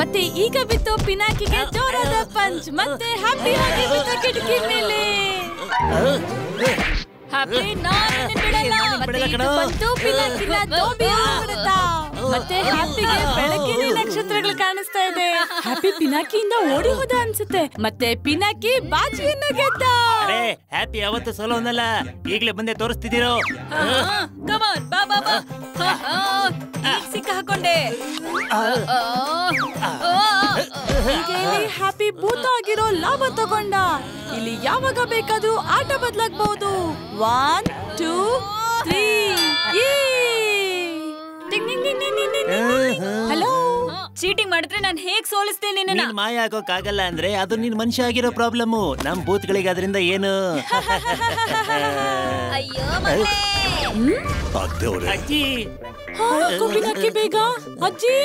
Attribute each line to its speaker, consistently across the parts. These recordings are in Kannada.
Speaker 1: ಮತ್ತೆ ಈಗ ಬಿತ್ತು ಪಿನಾಕಿಗೆ ಜೋರಾದ ಪಂಚ್. ಮತ್ತೆ ಹ್ಯಾಪಿ ಆಗಿ ಬಿತ್ತು ಕಿಟಕಿ ಮೇಲೆ. ಹ್ಯಾಪಿ ನಾನು ಬಿಡಲ್ಲ. ಮತ್ತೆ ಇದು ಬಂತು ಪಿನಾಕಿನ ದೋಬಿ ಹೊರತ. ಮತ್ತೆ ಹ್ಯಾಪಿಗೆ ಬೆಳಕಿನ ನಕ್ಷತ್ರಗಳು ಕಾಣಿಸ್ತಾ ಇದೆ. ಹ್ಯಾಪಿ ಪಿನಾಕಿಯಿಂದ ಓಡಿ ಹೋದ ಅನ್ಸುತ್ತೆ. ಮತ್ತೆ ಪಿನಾಕಿ ಬಾಜಿಯನ್ನು ಗೆದ್ದ.
Speaker 2: ಹ್ಯಾಪಿ ಅವತ್ತು ಸೋಲೋನಲ್ಲ, ಈಗಲೇ ಬಂದೆ ತೋರಿಸ್ತಿದ್ದೀರೋ.
Speaker 1: ಕಮಾನ್ ಬಾ ಬಾ ಬಾ. ಸಿಕ್ಕ ಹಾಕೊಂಡೆ. ಈಗ ಇಲ್ಲಿ ಹ್ಯಾಪಿ ಭೂತ ಆಗಿರೋ ಲಾಭ ತಗೊಂಡ. ಇಲ್ಲಿ ಯಾವಾಗ ಬೇಕಾದ್ರೂ ಆಟ ಬದಲಾಗಬಹುದು. 1 2 3 ಹಲೋ. ಚೀಟಿಂಗ್ ಮಾಡಿದ್ರೆ ನಾನು ಹೇಗ್ ಸೋಲಿಸ್ತೇನೆ?
Speaker 2: ನೀನ್ ಮಾಯ ಆಗೋಕ್ಕಾಗಲ್ಲ ಅಂದ್ರೆ ಅದು ನಿನ್ ಮನುಷ್ಯ ಆಗಿರೋ ಪ್ರಾಬ್ಲಮ್. ನಮ್ ಬೂತ್ಗಳಿಗೆ ಅದರಿಂದ ಏನು?
Speaker 1: ಅಯ್ಯೋ
Speaker 2: ಅಜ್ಜಿ
Speaker 1: ಪಿನಾಕಿ ಬೇಗ. ಅಜ್ಜಿ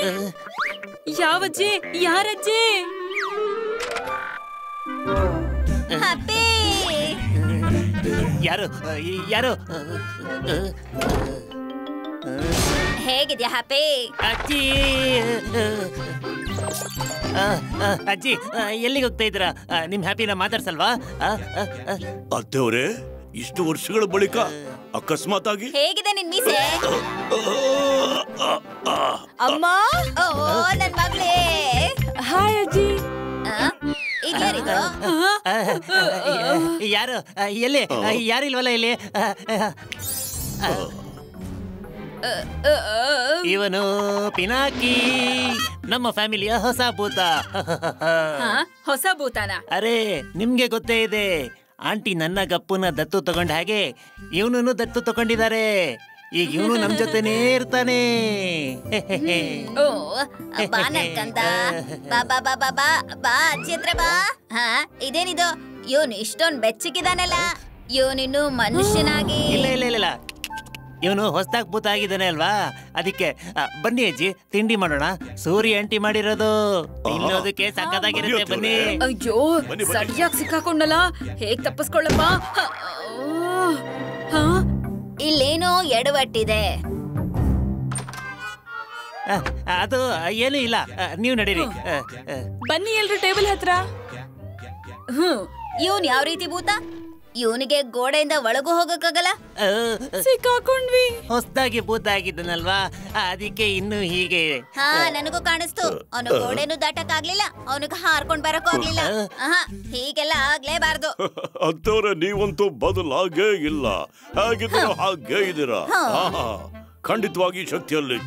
Speaker 1: ಯಾವಜ್ಜಿ? ಯಾರಜ್ಜಿ?
Speaker 2: ಯಾರು ಯಾರು?
Speaker 1: ಹೇಗಿದ್ಯಾ ಹ್ಯಾಪಿ?
Speaker 2: ಅಜ್ಜಿ ಅಜ್ಜಿ ಎಲ್ಲಿಗೆ ಹೋಗ್ತಾ ಇದ್ದೀರಾ? ನಿಮ್ ಹ್ಯಾಪಿನ ಮಾತಾಡ್ಸಲ್ವಾ?
Speaker 3: ಅತ್ತೆಯವರೇ, ಇಷ್ಟು ವರ್ಷಗಳ ಬಳಿಕ ಅಕಸ್ಮಾತ್ ಆಗಿ
Speaker 1: ಹೇಗಿದೆ ನಿನ್ ಮೀಸೆ? ಅಮ್ಮ ಓ ನನ್ ಮಗಳೇ. ಹಾಯ್ ಅಜ್ಜಿ.
Speaker 2: ಯಾರು? ಎಲ್ಲಿ? ಯಾರಿಲ್ವಲ್ಲ ಇಲ್ಲಿ. ಇವನು ಪಿನಾಕಿ, ನಮ್ಮ ಫ್ಯಾಮಿಲಿಯ ಹೊಸ ಭೂತ.
Speaker 1: ಹೊಸ ಭೂತನ?
Speaker 2: ಅರೆ ನಿಮ್ಗೆ ಗೊತ್ತೇ ಇದೆ, ಆಂಟಿ ನನ್ನ ಗಪ್ಪುನ ದತ್ತು ತಗೊಂಡ ಹಾಗೆ ಇವನು ದತ್ತು ತಗೊಂಡಿದ್ದಾರೆ. ಈಗ ಇವನು ನಮ್ ಜೊತೆನೇ ಇರ್ತಾನೆ.
Speaker 1: ಓ ಬಾ ನನ್ಕಂದ. ಬಾ ಬಾ ಬಾ ಬಾ ಬಾ ಬಾ ಅಜ್ಜಿ ಹತ್ರ ಬಾ. ಇದೇನಿದು? ಇವನು ಇಷ್ಟೊಂದು ಬೆಚ್ಚಗಿದಾನಲ್ಲ, ಇವನಿನ್ನು ಮನುಷ್ಯನಾಗಿ.
Speaker 2: ಇಲ್ಲ ಇಲ್ಲ ಇಲ್ಲ, ಇವನು ಹೊಸದಾಗಿ ಭೂತ ಆಗಿದ್ದಾನೆ ಅಲ್ವಾ, ಅದಕ್ಕೆ. ಬನ್ನಿ ಅಜ್ಜಿ, ತಿಂಡಿ ಮಾಡೋಣ. ಸೂರ್ಯ ಆಂಟಿ ಮಾಡಿರೋದು ತಿನ್ನೋದಕ್ಕೆ ಸಕ್ಕತ್ತಾಗಿರುತ್ತೆ. ಬನ್ನಿ.
Speaker 1: ಅಯ್ಯೋ ಸರಿಯಾಗಿ ಸಿಕ್ಕಾಕೊಂಡಲ್ಲ, ಹೇಗ್ ತಪ್ಪಿಸ್ಕೊಳ್ಳಪ್ಪ? ಇಲ್ಲೇನೋ ಎಡವಟ್ಟಿದೆ.
Speaker 2: ಅದು ಏನೂ ಇಲ್ಲ, ನೀವು ನಡೀರಿ.
Speaker 1: ಬನ್ನಿ ಎಲ್ರು ಟೇಬಲ್ ಹತ್ರ. ಇವನ್ ಯಾವ ರೀತಿ ಭೂತ? ಇವನಿಗೆ ಗೋಡೆಯಿಂದ ಒಳಗೂ ಹೋಗಕ್ಕಾಗಲ್ಲ. ಸಿಕ್ಕಾಕೊಂಡ್ವಿ.
Speaker 2: ಹೊಸದಾಗಿ ಭೂತ ಆಗಿದ್ದನಲ್ವಾ, ಅದಕ್ಕೆ ಇನ್ನು ಹೀಗೆ.
Speaker 1: ಹಾ ನನಗೂ ಕಾಣಿಸ್ತು. ಅವನು ಗೋಡೆನು ದಾಟಕ್ಕಾಗ್ಲಿಲ್ಲ, ಅವನಿಗೆ ಹಾರ್ಕೊಂಡ್ ಬರಕ್ಕೂ ಆಗ್ಲಿಲ್ಲ. ಹೀಗೆಲ್ಲ ಆಗ್ಲೇಬಾರ್ದು.
Speaker 3: ಅತ್ತವ್ರೆ, ನೀವಂತೂ ಬದಲಾಗೇ ಇಲ್ಲ, ಹಾಗಿದ್ರು ಹಾಗೆ ಇದ್ದೀರಾ. ಖಂಡಿತವಾಗಿ ಶಕ್ತಿಯಲ್ಲಿ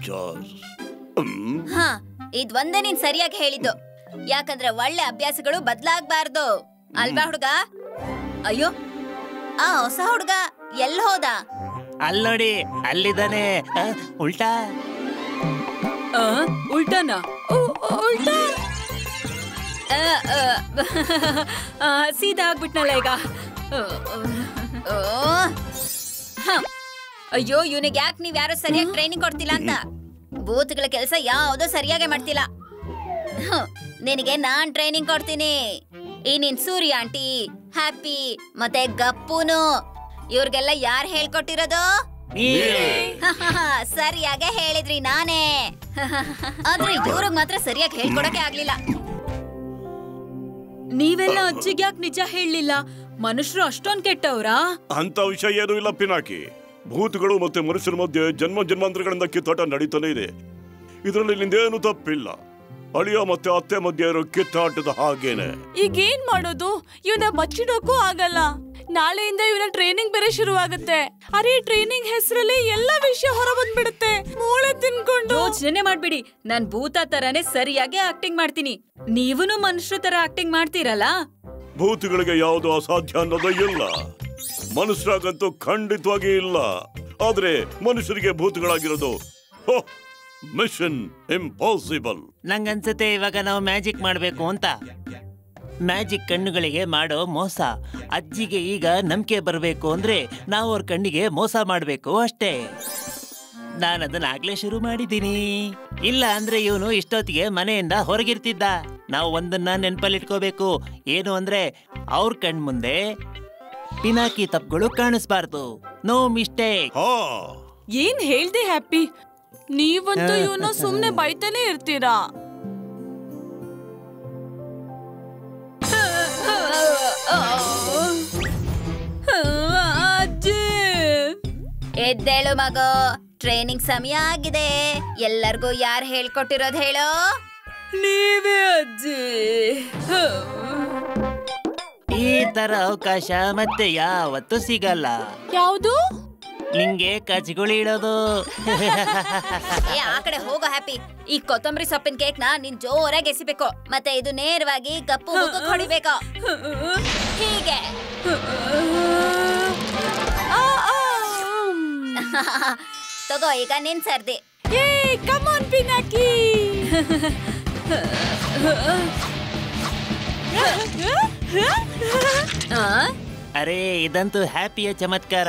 Speaker 1: ಇದ್ ಒಂದೇ ನೀನ್ ಸರಿಯಾಗಿ ಹೇಳಿದ್ದು. ಯಾಕಂದ್ರೆ ಒಳ್ಳೆ ಅಭ್ಯಾಸಗಳು ಬದಲಾಗಬಾರ್ದು ಅಲ್ವಾ ಹುಡುಗ? ಅಯ್ಯೋ ಆ ಹೊಸ ಹುಡುಗ ಎಲ್ಲ ಹೋದ?
Speaker 2: ಅಲ್ಲೋಡಿ, ಅಲ್ಲಿದ್ದಾನೆ. ಉಲ್ಟಾ
Speaker 1: ಉಲ್ಟಾನಾ? ಉಲ್ಟಾ ಸೀದಾ ಆಗ್ಬಿಟ್ನಲ್ಲ ಈಗ. ಅಯ್ಯೋ ಇವನಿಗೆ ಯಾಕೆ ನೀವ್ ಯಾರು ಸರಿಯಾಗಿ ಟ್ರೈನಿಂಗ್ ಕೊಡ್ತಿಲ್ಲ ಅಂತ. ಬೂತ್ಗಳ ಕೆಲಸ ಯಾವ್ದೋ ಸರಿಯಾಗಿ ಮಾಡ್ತಿಲ್ಲ. ನಿನಗೆ ನಾನ್ ಟ್ರೈನಿಂಗ್ ಕೊಡ್ತೀನಿ. ಈ ನಿನ್ ಸೂರ್ಯ ಆಂಟಿ, ಹ್ಯಾಪಿ ಮತ್ತೆ ಗಪ್ಪುನು, ಇವ್ರಿಗೆಲ್ಲ ಯಾರು ಹೇಳ್ಕೊಟ್ಟಿರೋದು? ಸರಿಯಾಗೆ ಹೇಳಿದ್ರಿ ನಾನೇ. ಆದ್ರೆ ಇವ್ರಿಗೆ ಮಾತ್ರ ಸರಿಯಾಗಿ ಹೇಳ್ಕೊಡಕ್ಕೆ ಆಗ್ಲಿಲ್ಲ. ನೀವೆಲ್ಲ ಅಜ್ಜಿಗೆ ಯಾಕೆ ನಿಜ ಹೇಳಲಿಲ್ಲ? ಮನುಷ್ಯರು ಅಷ್ಟೊಂದ್ ಕೆಟ್ಟವ್ರಾ?
Speaker 3: ಅಂತ ವಿಷಯ ಏನೂ ಇಲ್ಲ ಪಿನಾಕಿ. ಭೂತಗಳು ಮತ್ತೆ ಮನುಷ್ಯರ ಮಧ್ಯೆ ಜನ್ಮಾಂತರಗಳಿಂದ ಕಿತ್ತಾಟ ನಡೀತಾನೆ ಇದೆ. ಇದರಲ್ಲಿ ನಿಂದೇನು ತಪ್ಪಿಲ್ಲ. ಅಳಿಯ ಮತ್ತೆ ಅತ್ತೆ ಮಧ್ಯೆ ಇರೋ ಕಿತ್ತಾಟದ ಹಾಗೇನೆ.
Speaker 1: ಈಗೇನ್ ಮಾಡೋದು? ಇವನ ಬಚ್ಚಿಡೋಕ್ಕೂ ಆಗಲ್ಲ. ನಾಳೆಯಿಂದ ಇವನ ಟ್ರೈನಿಂಗ್ ಬೇರೆ ಶುರು ಆಗುತ್ತೆ. ಅರೆ ಟ್ರೈನಿಂಗ್ ಹೆಸರಲ್ಲಿ ಎಲ್ಲಾ ವಿಷಯ ಹೊರ ಬಂದ್ಬಿಡುತ್ತೆ. ಮೂಳೆ ತಿನ್ಕೊಂಡು ಯೋಚನೆ ಮಾಡ್ಬಿಡಿ. ನಾನ್ ಭೂತ ತರಾನೇ ಸರಿಯಾಗಿ ಆಕ್ಟಿಂಗ್ ಮಾಡ್ತೀನಿ. ನೀವೂನು ಮನುಷ್ಯರ ತರ ಆಕ್ಟಿಂಗ್ ಮಾಡ್ತೀರಲ್ಲ.
Speaker 3: ಭೂತಗಳಿಗೆ ಯಾವುದು ಅಸಾಧ್ಯ ಅನ್ನೋದೇ ಇಲ್ಲ, ಮನುಷ್ಯರಾಗಂತೂ ಖಂಡಿತವಾಗಿ ಇಲ್ಲ. ಆದ್ರೆ ಮನುಷ್ಯರಿಗೆ ಭೂತಗಳಾಗಿರೋದು ಮಿಷನ್ ಇಂಪಾಸಿಬಲ್.
Speaker 2: ನಂಗನ್ಸುತ್ತೆ ಇವಾಗ ನಾವು ಮ್ಯಾಜಿಕ್ ಮಾಡ್ಬೇಕು ಅಂತ. ಮ್ಯಾಜಿಕ್ ಕಣ್ಣುಗಳಿಗೆ ಮಾಡೋ ಮೋಸ. ಅಜ್ಜಿಗೆ ಈಗ ನಂಬಿಕೆ ಬರಬೇಕು ಅಂದ್ರೆ ನಾವು ಅವ್ರ ಕಣ್ಣಿಗೆ ಮೋಸ ಮಾಡ್ಬೇಕು ಅಷ್ಟೇ. ನಾನದನ್ನ ಆಗ್ಲೇ ಶುರು ಮಾಡಿದ್ದೀನಿ. ಇಲ್ಲ ಅಂದ್ರೆ ಇವನು ಇಷ್ಟೊತ್ತಿಗೆ ಮನೆಯಿಂದ ಹೊರಗಿರ್ತಿದ್ದ. ನಾವು ಒಂದನ್ನ ನೆನ್ಪಲ್ಲಿಟ್ಕೋಬೇಕು, ಏನು ಅಂದ್ರೆ ಅವ್ರ ಕಣ್ ಮುಂದೆ ಪಿನಾಕಿ ತಪ್ಪುಗಳು ಕಾಣಿಸ್ಬಾರ್ದು. No mistake.
Speaker 1: ಏನ್ ಹೇಳ್ದೆ ಹ್ಯಾಪಿ? ನೀವಂತೂ ಇವನು ಸುಮ್ನೆ ಬೈತಾನೆ ಇರ್ತೀರಾ. ಅಜ್ಜಿ
Speaker 4: ಎದ್ದೇಳು ಮಗು, ಟ್ರೈನಿಂಗ್ ಸಮಯ ಆಗಿದೆ. ಎಲ್ಲರಿಗೂ ಯಾರು ಹೇಳ್ಕೊಟ್ಟಿರೋದು ಹೇಳೋ?
Speaker 1: ನೀವೇ ಅಜ್ಜಿ.
Speaker 2: ಈ ತರ ಅವಕಾಶ ಮತ್ತೆ ಯಾವತ್ತೂ ಸಿಗಲ್ಲ.
Speaker 1: ಯಾವುದು?
Speaker 2: ನಿಂಗೆ ಕಚ್ಗುಳಿ ಇಡೋದು.
Speaker 4: ಏ ಆ ಕಡೆ ಹೋಗೋ ಹ್ಯಾಪಿ. ಈ ಕೊತ್ತಂಬರಿ ಸೊಪ್ಪಿನ ಕೇಕ್ ನ ನೀನ್ ಜೋರಾಗಿ ಎಸಿಬೇಕು, ಮತ್ತೆ ಇದು ನೇರವಾಗಿ ಕಪ್ಪು ಮುಖಕ್ಕೆ ಹೊಡಿಬೇಕು. ಹೀಗೆ ತಗೋ, ಈಗ ನಿನ್ ಸರ್ದಿ.
Speaker 1: Come on Pinaki.
Speaker 2: ಅರೆ ಇದಂತೂ ಹ್ಯಾಪಿಯ ಚಮತ್ಕಾರ.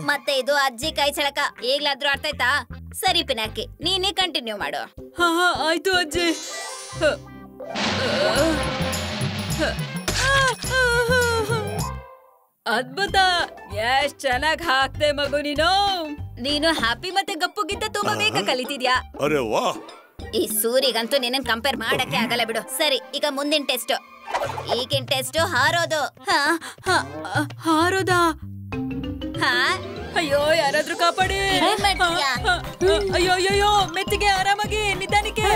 Speaker 4: ಮತ್ತೆ ಇದು ಅಜ್ಜಿ ಕೈ ಚಳಕ. ಈಗ್ಲಾದ್ರೂ ಅರ್ಥ ಆಯ್ತಾ? ಸರಿ ಪಿನಾಕಿ, ನೀನೇ ಕಂಟಿನ್ಯೂ ಮಾಡು.
Speaker 1: ಆಯ್ತು ಅಜ್ಜಿ. ಅದ್ಭುತ, ಎಷ್ಟ್ ಚೆನ್ನಾಗ್ ಹಾಕ್ದೆ ಮಗು ನೀನು.
Speaker 4: ನೀನು ಹ್ಯಾಪಿ ಮತ್ತೆ ಗಪ್ಪುಗಿಂತ ತುಂಬಾ ಬೇಗ ಕಲಿತಿದ್ಯಾ.
Speaker 3: ಅರೆ ವಾ,
Speaker 4: ಈ ಸೂರಿಗಂತೂ ನಿನ್ನ ಕಂಪೇರ್ ಮಾಡಕ್ಕೆ ಆಗಲ್ಲ ಬಿಡು. ಸರಿ, ಈಗ ಮುಂದಿನ ಟೆಸ್ಟ್. ಈಗಿನ ಟೆಸ್ಟ್ ಹಾರೋದು.
Speaker 1: ಹಾರೋದಾ?
Speaker 4: ಹಾ,
Speaker 1: ಅಯ್ಯೋ ಯಾರಾದ್ರೂ ಕಾಪಾಡಿ.
Speaker 4: ಏನ್ ಮಾಡ್ತೀಯಾ?
Speaker 1: ಅಯ್ಯೋ ಅಯ್ಯೋ, ಮೆತ್ತಿಗೆ ಆರಾಮಾಗಿ ನಿಧಾನಕ್ಕೆ.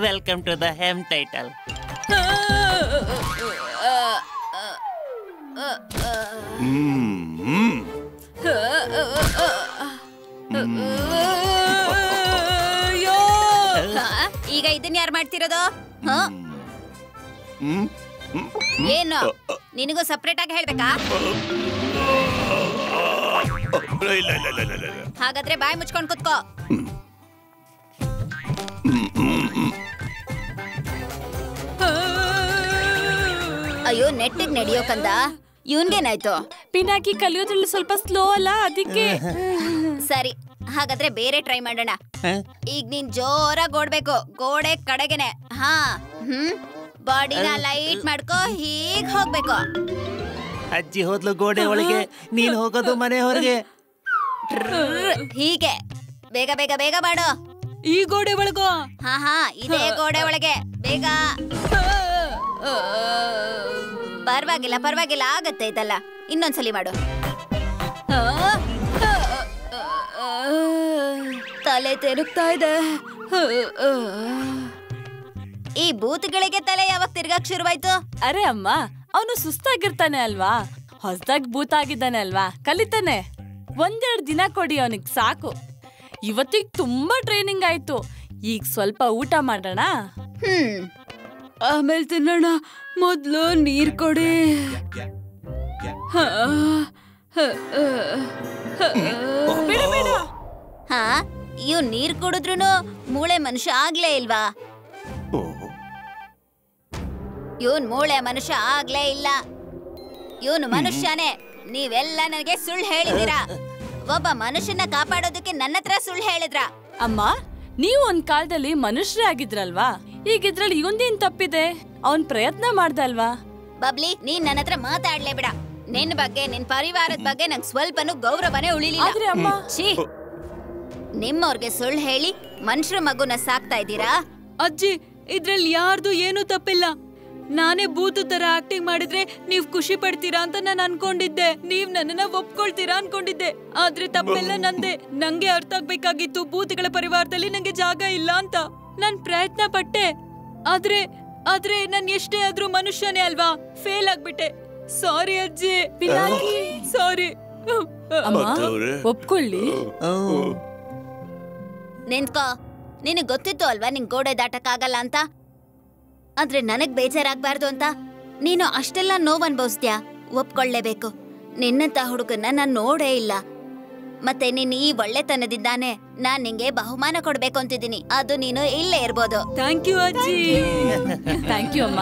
Speaker 2: Welcome to the hem title.
Speaker 4: ಈಗ ಇದನ್ನ ಯಾರು ಮಾಡ್ತಿರೋದು? ಏನು ನಿನಗೂ ಸಪ್ರೇಟ್ ಆಗಿ ಹೇಳ್ಬೇಕಾ? ಹಾಗಾದ್ರೆ ಬಾಯಿ ಮುಚ್ಕೊಂಡ್ ಕುತ್ಕೋ. ಅಯ್ಯೋ, ನೆಟ್ಟಿಗ್ ನಡೆಯೋಕಂದ. ಇವನ್ಗೇನಾಯ್ತು?
Speaker 1: ಪಿನಾಕಿ ಕಲಿಯೋದ್ರಲ್ಲಿ ಸ್ವಲ್ಪ ಸ್ಲೋ ಅಲ್ಲ, ಅದಕ್ಕೆ.
Speaker 4: ಸರಿ, ಹಾಗಾದ್ರೆ ಬೇರೆ ಟ್ರೈ ಮಾಡೋಣ. ಈಗ ನೀನ್ ಜೋರಾಗಿ ಓಡ್ಬೇಕು, ಗೋಡೆ ಕಡೆಗೆನೆ. ಹಾ, ಬಾಡಿನ ಲೈಟ್ ಮಾಡ್ಕೋ, ಹೀಗ್ ಹೋಗ್ಬೇಕು.
Speaker 2: ಅಜ್ಜಿ ಹೋದ್ಲು ಗೋಡೆ ಒಳಗೆ, ನೀನ್ ಹೋಗೋದು ಮನೆ ಹೊರಗೆ.
Speaker 4: ಹೀಗೆ ಬೇಗ ಬೇಗ ಬೇಗ ಮಾಡು.
Speaker 1: ಈ ಗೋಡೆ ಒಳಗೋ?
Speaker 4: ಹಾ, ಇದೇ ಗೋಡೆ ಒಳಗೆ. ಬೇಗ. ಪರವಾಗಿಲ್ಲ, ಆಗತ್ತೆ ಇದಲ್ಲ. ಇನ್ನೊಂದ್ಸಲಿ ಮಾಡು. ತಲೆ ತಿರುಗ್ತಾ ಇದೆ. ಈ ಬೂತ್ಗಳಿಗೆ ತಲೆ ಯಾವಾಗ ತಿರ್ಗಾಕ್ ಶುರುವಾಯ್ತು?
Speaker 1: ಅರೆ ಅಮ್ಮ, ಅವನು ಸುಸ್ತಾಗಿರ್ತಾನೆ ಅಲ್ವಾ, ಹೊಸದಾಗಿ ಭೂತ ಆಗಿದ್ದಾನೆ ಅಲ್ವಾ, ಕಲಿತಾನೆ. ಒಂದೆರಡು ದಿನ ಕೊಡಿ ಅವನಿಗೆ, ಸಾಕು. ಇವತ್ತಿಗೆ ತುಂಬಾ ಟ್ರೈನಿಂಗ್ ಆಯ್ತು. ಈಗ ಸ್ವಲ್ಪ ಊಟ ಮಾಡೋಣ, ಆಮೇಲೆ ತಿನ್ನೋಣ. ಮೊದ್ಲು ನೀರ್ ಕೊಡಿ.
Speaker 4: ಹಾ, ಇವ್ ನೀರ್ ಕುಡಿದ್ರುನು ಮೂಳೆ ಮನುಷ್ಯ ಆಗ್ಲೇ ಇಲ್ವಾ? ಇವನ್ ಮೂಳೆ ಮನುಷ್ಯ ಆಗ್ಲೇ ಇಲ್ಲ. ಇವನು ಮನುಷ್ಯನೇ. ನೀವೆಲ್ಲ ನನಗೆ ಸುಳ್ಳು ಹೇಳಿದೀರಾ. ಒಬ್ಬ ಮನುಷ್ಯನ ಕಾಪಾಡೋದಕ್ಕೆ ನನ್ನ ಹತ್ರ ಸುಳ್ಳು ಹೇಳಿದ್ರ?
Speaker 1: ಅಮ್ಮ, ನೀವು ಒಂದ್ ಕಾಲದಲ್ಲಿ ಮನುಷ್ಯರೇ ಆಗಿದ್ರಲ್ವಾ, ಈಗ ಇದ್ರಲ್ಲಿ ಇವಂದೇನ್ ತಪ್ಪಿದೆ? ಅವನ್ ಪ್ರಯತ್ನ ಮಾಡ್ದ ಅಲ್ವಾ?
Speaker 4: ಬಬ್ಲಿ, ನೀನ್ ನನ್ನ ಹತ್ರ ಮಾತಾಡ್ಲೇ ಬಿಡ. ನಿನ್ ಬಗ್ಗೆ, ನಿನ್ ಪರಿವಾರದ ಬಗ್ಗೆ ನಂಗೆ ಸ್ವಲ್ಪನೂ ಗೌರವನೇ ಉಳಿಲಿಲ್ಲ.
Speaker 1: ಆದ್ರೆ ಅಮ್ಮ,
Speaker 4: ಛೀ, ನಿಮ್ಮವ್ರಿಗೆ ಸುಳ್ಳು ಹೇಳಿ ಮನುಷ್ಯರ ಮಗುನ ಸಾಕ್ತಾ ಇದ್ದೀರಾ?
Speaker 1: ಅಜ್ಜಿ, ಇದ್ರಲ್ಲಿ ಯಾರ್ದು ಏನೂ ತಪ್ಪಿಲ್ಲ. ನಾನೇ ಭೂತ ತರ ಆಕ್ಟಿಂಗ್ ಮಾಡಿದ್ರೆ ನೀವ್ ಖುಷಿ ಪಡ್ತೀರಾ ಅಂತ ನಾನು ಅನ್ಕೊಂಡಿದ್ದೆ. ನೀವ್ ನನ್ನನ್ನ ಒಪ್ಕೊಳ್ತೀರಾ ಅನ್ಕೊಂಡಿದ್ದೆ. ಆದ್ರೆ ತಪ್ಪೆಲ್ಲ ನಂದೆ. ನಂಗೆ ಅರ್ಥ ಆಗ್ಬೇಕಾಗಿತ್ತು ಭೂತಗಳ ಪರಿವಾರದಲ್ಲಿ ನಂಗೆ ಜಾಗ ಇಲ್ಲ ಅಂತ. ನಾನ್ ಪ್ರಯತ್ನ ಪಟ್ಟೆ. ಆದ್ರೆ ನಾನ್ ಎಷ್ಟೇ ಆದ್ರೂ ಮನುಷ್ಯನೇ ಅಲ್ವಾ, ಫೇಲ್ ಆಗ್ಬಿಟ್ಟೆ. ಸಾರಿ ಅಜ್ಜಿ. ಸಾರಿ. ಒಪ್ಕೊಳ್ಳಿ.
Speaker 4: ನಿಂತ್ಕೋ. ನಿನಗ್ ಗೊತ್ತಿತ್ತು ಅಲ್ವಾ ನಿಂಗ್ ಗೋಡೆ ದಾಟಕ್ ಆಗಲ್ಲ ಅಂತ. ಆದ್ರೆ ನನಗ್ ಬೇಜಾರಾಗ್ಬಾರ್ದು ಅಂತ ನೀನು ಅಷ್ಟೆಲ್ಲ ನೋವು ಅನ್ಭವಿಸ್ತ್ಯಾ. ಒಪ್ಕೊಳ್ಳೇಬೇಕು. ನಿನ್ನಂತ ಹುಡುಗನ್ನ ನಾನ್ ನೋಡೇ ಇಲ್ಲ. ಮತ್ತೆ ನೀನ್ ಈ ಒಳ್ಳೆತನದಿಂದಾನೆ ನಾನ್ ನಿಂಗೆ ಬಹುಮಾನ ಕೊಡ್ಬೇಕು ಅಂತಿದ್ದೀನಿ. ಅದು ನೀನು ಇಲ್ಲೇ ಇರ್ಬೋದು.
Speaker 1: ಥ್ಯಾಂಕ್ ಯು ಅಜ್ಜಿ. ಥ್ಯಾಂಕ್ ಯು ಅಮ್ಮ.